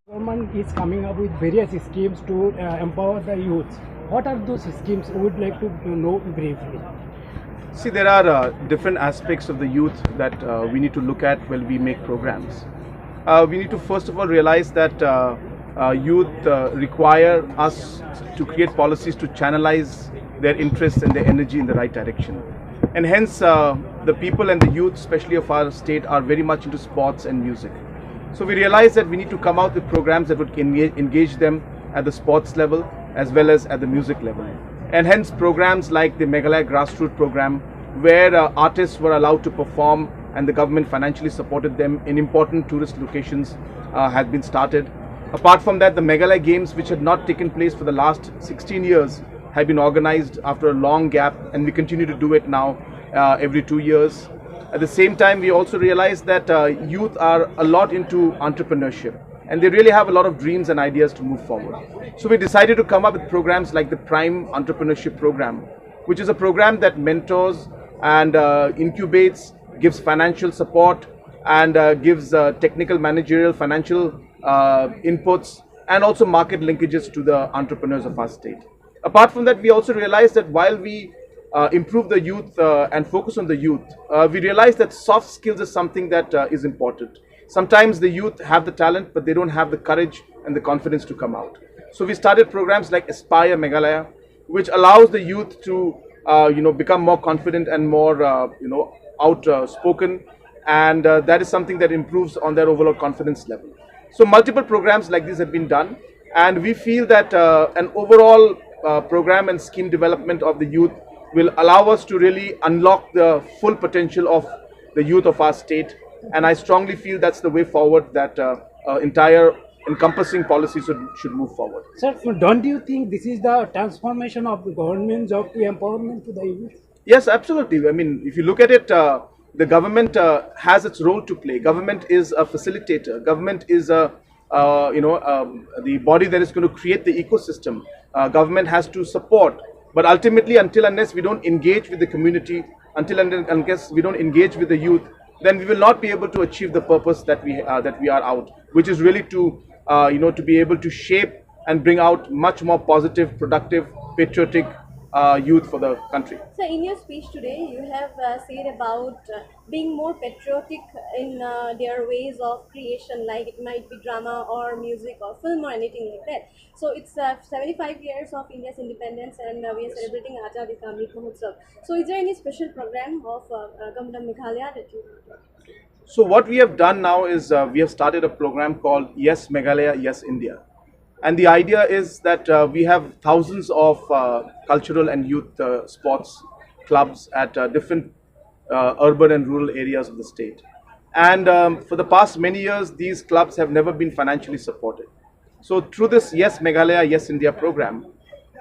Government is coming up with various schemes to empower the youth. What are those schemes? We would like to know briefly. See, there are different aspects of the youth that we need to look at when we make programs. We need to first of all realize that youth require us to create policies to channelize their interests and their energy in the right direction. And hence, the people and the youth, especially of our state, are very much into sports and music. So we realize that we need to come out with programs that would engage them at the sports level as well as at the music level. And hence programs like the Meghalaya Grassroots program, where artists were allowed to perform and the government financially supported them in important tourist locations, has been started. Apart from that, the Meghalaya Games, which had not taken place for the last 16 years, have been organized after a long gap, and we continue to do it now every 2 years. At the same time, we also realize that youth are a lot into entrepreneurship, and they really have a lot of dreams and ideas to move forward. So we decided to come up with programs like the Prime Entrepreneurship Program, which is a program that mentors and incubates, gives financial support, and gives technical, managerial, financial inputs, and also market linkages to the entrepreneurs of our state. Apart from that, we also realize that while we improve the youth and focus on the youth, we realize that soft skills is something that is important. Sometimes the youth have the talent, but they don't have the courage and the confidence to come out. So we started programs like Aspire Meghalaya, which allows the youth to become more confident and more outspoken, and that is something that improves on their overall confidence level. So multiple programs like this have been done, and we feel that an overall program and scheme development of the youth will allow us to really unlock the full potential of the youth of our state. And I strongly feel that's the way forward, that entire encompassing policy should move forward. Sir, don't you think this is the transformation of the government job to empowerment to the youth? Yes, absolutely. I mean, if you look at it, the government has its role to play. Government is a facilitator. Government is the body that is going to create the ecosystem. Government has to support. But ultimately, until unless we don't engage with the community, until unless we don't engage with the youth, then we will not be able to achieve the purpose that we are out, which is really to to be able to shape and bring out much more positive, productive, patriotic youth for the country. So in your speech today, you have said about being more patriotic in their ways of creation, like it might be drama or music or film or anything like that. So it's 75 years of India's independence, and we are celebrating Azadi Ka Amrit Mahotsav. So is there any special program of Government of Meghalaya that you? So what we have done now is we have started a program called Yess Meghalaya, Yes India. And the idea is that we have thousands of cultural and youth sports clubs at different urban and rural areas of the state. And for the past many years, these clubs have never been financially supported. So through this Yes Meghalaya, Yes India program,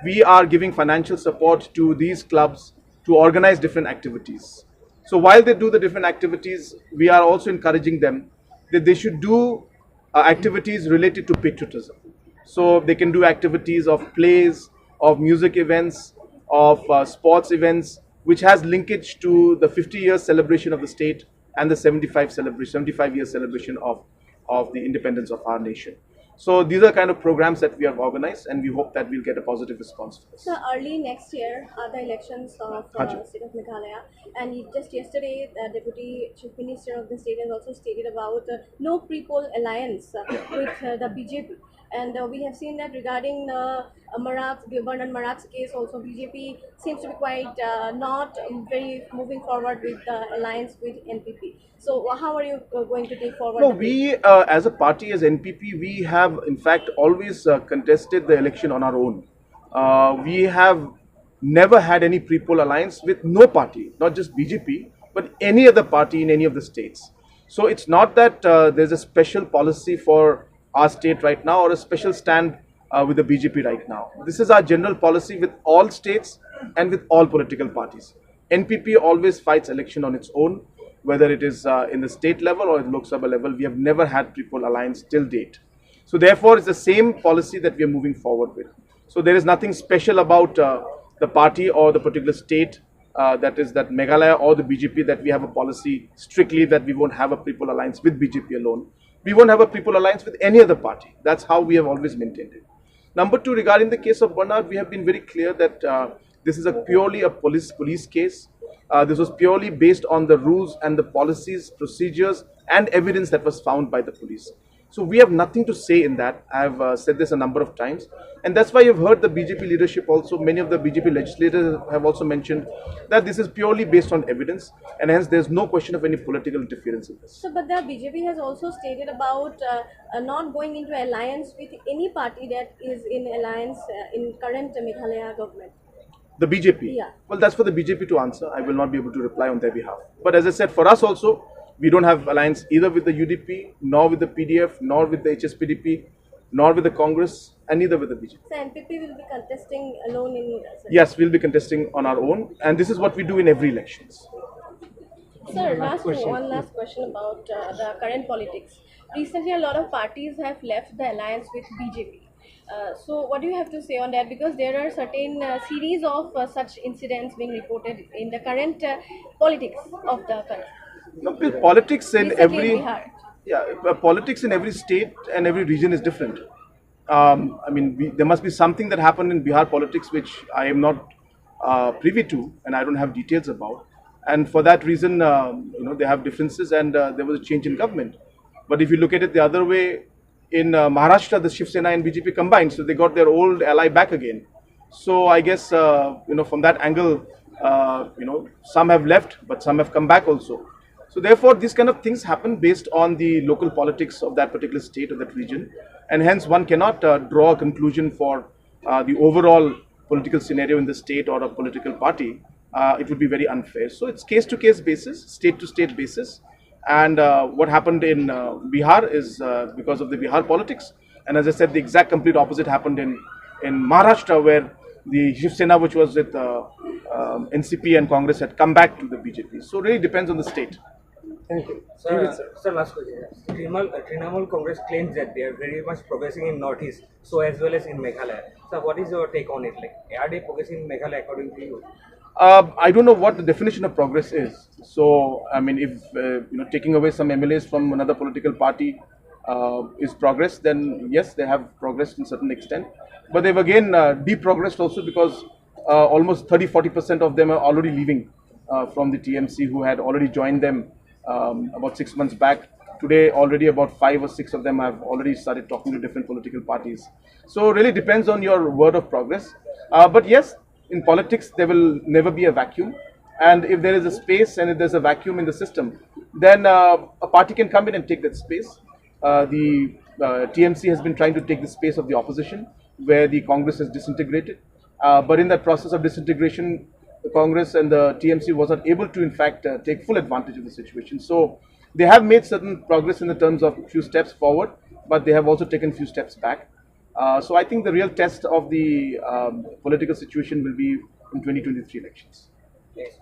we are giving financial support to these clubs to organize different activities. So while they do the different activities, we are also encouraging them that they should do activities related to patriotism. So they can do activities of plays, of music events, of sports events, which has linkage to the 50-year celebration of the state and the 75-year celebration of the independence of our nation. So these are kind of programs that we have organized, and we hope that we'll get a positive response for this. So early next year are the elections of state of Meghalaya, and just yesterday the Deputy Chief Minister of the state has also stated about no pre-poll alliance with the BJP. And we have seen that regarding Bernard Marat's case also, BJP seems to be quite not very moving forward with the alliance with NPP. So how are you going to take forward? No, we as a party, as NPP, we have in fact always contested the election on our own. We have never had any pre-poll alliance with no party, not just BJP, but any other party in any of the states. So it's not that there's a special policy for our state right now or a special stand with the BJP right now. This is our general policy with all states and with all political parties. NPP always fights election on its own, whether it is in the state level or at Lok Sabha level. We have never had pre-poll alliance till date. So therefore, it's the same policy that we are moving forward with. So there is nothing special about the party or the particular state, that is that Meghalaya or the BJP, that we have a policy strictly that we won't have a pre-poll alliance with BJP alone. We won't have a pre-poll alliance with any other party. That's how we have always maintained it. Number two, regarding the case of Bernard, we have been very clear that this is purely a police case. This was purely based on the rules and the policies, procedures, and evidence that was found by the police. So we have nothing to say in that. I have said this a number of times, and that's why you've heard the BJP leadership also. Many of the BJP legislators have also mentioned that this is purely based on evidence, and hence there's no question of any political interference in this. So, but the BJP has also stated about not going into alliance with any party that is in alliance in current Meghalaya government. The BJP? Yeah. Well, that's for the BJP to answer. I will not be able to reply on their behalf. But as I said, for us also, we don't have alliance either with the UDP, nor with the PDF, nor with the HSPDP, nor with the Congress, and neither with the BJP. So, NPP will be contesting alone in... Yes, we'll be contesting on our own, and this is what we do in every elections. Sir, one last question about the current politics. Recently, a lot of parties have left the alliance with BJP. So, what do you have to say on that? Because there are certain series of such incidents being reported in the current politics of the country. No, politics in Recently every in Bihar. politics in every state and every region is different. I mean, there must be something that happened in Bihar politics which I am not privy to, and I don't have details about. And for that reason, they have differences, and there was a change in government. But if you look at it the other way, in Maharashtra, the Shiv Sena and BJP combined, so they got their old ally back again. So I guess from that angle, some have left, but some have come back also. So therefore, these kind of things happen based on the local politics of that particular state or that region, and hence one cannot draw a conclusion for the overall political scenario in the state or a political party. It would be very unfair. So it's case-to-case basis, state-to-state basis. And what happened in Bihar is because of the Bihar politics. And as I said, the exact complete opposite happened in Maharashtra, where the Shiv Sena, which was with NCP and Congress, had come back to the BJP. So it really depends on the state. Thank you. Sir, last question. Trinamool Congress claims that they are very much progressing in Northeast, so as well as in Meghalaya. So what is your take on it? Like, are they progressing in Meghalaya according to you? I don't know what the definition of progress is. So, I mean, if taking away some MLAs from another political party is progress, then yes, they have progressed in certain extent. But they've again deprogressed also, because almost 30-40% of them are already leaving from the TMC, who had already joined them about 6 months back. Today, already about 5 or 6 of them have already started talking to different political parties. So, it really depends on your word of progress. But yes, in politics, there will never be a vacuum. And if there is a space and if there's a vacuum in the system, then a party can come in and take that space. The TMC has been trying to take the space of the opposition, where the Congress has disintegrated. But in that process of disintegration, the Congress and the TMC was not able to, in fact, take full advantage of the situation. So they have made certain progress in the terms of few steps forward, but they have also taken few steps back. So I think the real test of the political situation will be in 2023 elections. Yes.